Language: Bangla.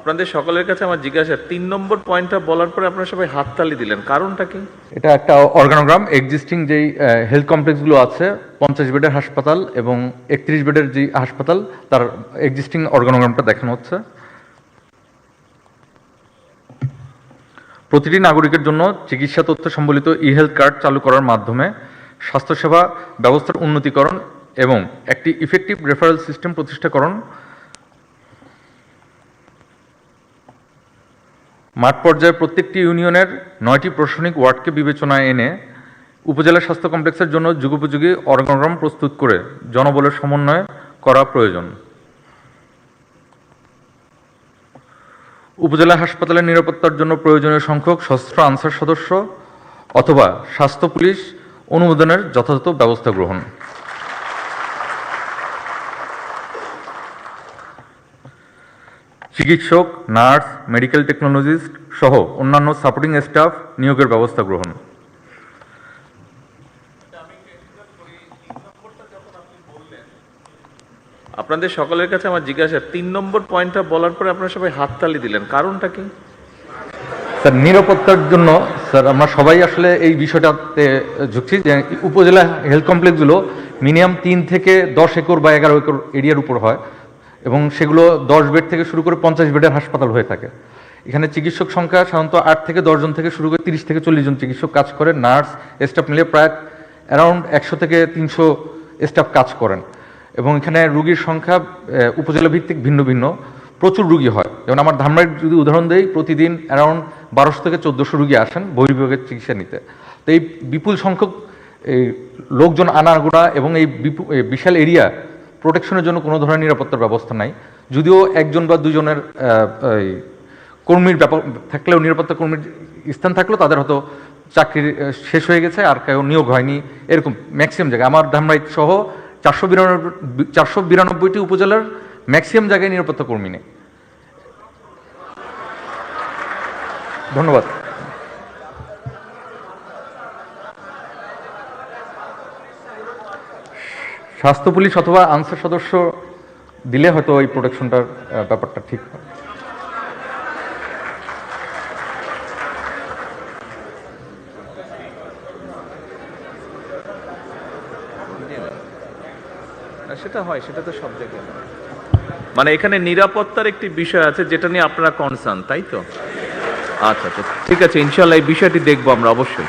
আপনাদের সকলের কাছে আমার জিজ্ঞাসা, 3 নম্বর পয়েন্টটা বলার পরে আপনারা সবাই হাততালি দিলেন, কারণটা কি? এটা একটা অর্গানোগ্রাম, এক্সিস্টিং যেই হেলথ কমপ্লেক্সগুলো আছে 50 বেডের হাসপাতাল এবং 31 বেডের যে হাসপাতাল তার এক্সিস্টিং অর্গানোগ্রামটা দেখানো হচ্ছে। প্রতিটি নাগরিকের জন্য চিকিৎসা তথ্য সম্বলিত ই হেলথ কার্ড চালু করার মাধ্যমে স্বাস্থ্যসেবা ব্যবস্থার উন্নতিকরণ এবং একটি ইফেক্টিভ রেফারেল সিস্টেম প্রতিষ্ঠাকরণ, মাঠ পর্যায়ে প্রত্যেকটি ইউনিয়নের 9টি প্রশাসনিক ওয়ার্ডকে বিবেচনায় এনে উপজেলা স্বাস্থ্য কমপ্লেক্সের জন্য যুগোপযোগী অর্গানোগ্রাম প্রস্তুত করে জনবলের সমন্বয় করা প্রয়োজন। উপজেলা হাসপাতালের নিরাপত্তার জন্য প্রয়োজনীয় সংখ্যক সশস্ত্র আনসার সদস্য অথবা স্বাস্থ্য পুলিশ অনুমোদনের যথাযথ ব্যবস্থা গ্রহণ। চিকিৎসক, নার্স, মেডিকেল টেকনোলজিস্ট সহ অন্যান্য সাপোর্টিং স্টাফ নিয়োগের ব্যবস্থা গ্রহণ। আপনাদের সকলের কাছে আমার জিজ্ঞাসা, 3 নম্বর পয়েন্টটা বলার পরে আপনারা সবাই হাততালি দিলেন, কারণটা কি? স্যার, নিরাপত্তার জন্য স্যার আমরা সবাই আসলে এই বিষয়টাতে ঝুঁকছি যে উপজেলা হেলথ কমপ্লেক্সগুলো মিনিমাম 3 থেকে 10 একর বা 11 একর এরিয়ার উপর হয় এবং সেগুলো 10 বেড থেকে শুরু করে 50 বেডের হাসপাতাল হয়ে থাকে। এখানে চিকিৎসক সংখ্যা সাধারণত 8 থেকে 10 জন থেকে শুরু করে 30 থেকে 40 জন চিকিৎসক কাজ করে, নার্স স্টাফ মিলিয়ে প্রায় অ্যারাউন্ড 100 থেকে 300 স্টাফ কাজ করেন এবং এখানে রুগীর সংখ্যা উপজেলা ভিত্তিক ভিন্ন ভিন্ন, প্রচুর রুগী হয়। যেমন আমার ধামরাইয়ের যদি উদাহরণ দেই, প্রতিদিন অ্যারাউন্ড 1200 থেকে 1400 রুগী আসেন বহির্বিভাগের চিকিৎসা নিতে। তো এই বিপুল সংখ্যক এই লোকজন আনাগোনা এবং এই বিশাল এরিয়া প্রোটেকশনের জন্য কোনো ধরনের নিরাপত্তার ব্যবস্থা নাই। যদিও 1 জন বা 2 জনের কর্মীর ব্যাপার থাকলেও, নিরাপত্তা কর্মীর স্থান থাকলেও তাদের হয়তো চাকরি শেষ হয়ে গেছে আর কেউ নিয়োগ হয়নি, এরকম ম্যাক্সিমাম জায়গায়। আমার ধামরাই সহ 492টি উপজেলার ম্যাক্সিমাম জায়গায় নিরাপত্তা কর্মী নেই। ধন্যবাদ। স্বাস্থ্য পুলিশ অথবা আনসার সদস্য দিলে হয়তো এই প্রোটেকশনটার ব্যাপারটা ঠিক হয়। সেটা হয়, সেটা তো সব জায়গায়। মানে এখানে নিরাপত্তার একটি বিষয় আছে যেটা নিয়ে আপনারা কনসার্ন, তাই তো? আচ্ছা আচ্ছা, ঠিক আছে, ইনশাআল্লাহ এই বিষয়টি দেখবো আমরা অবশ্যই।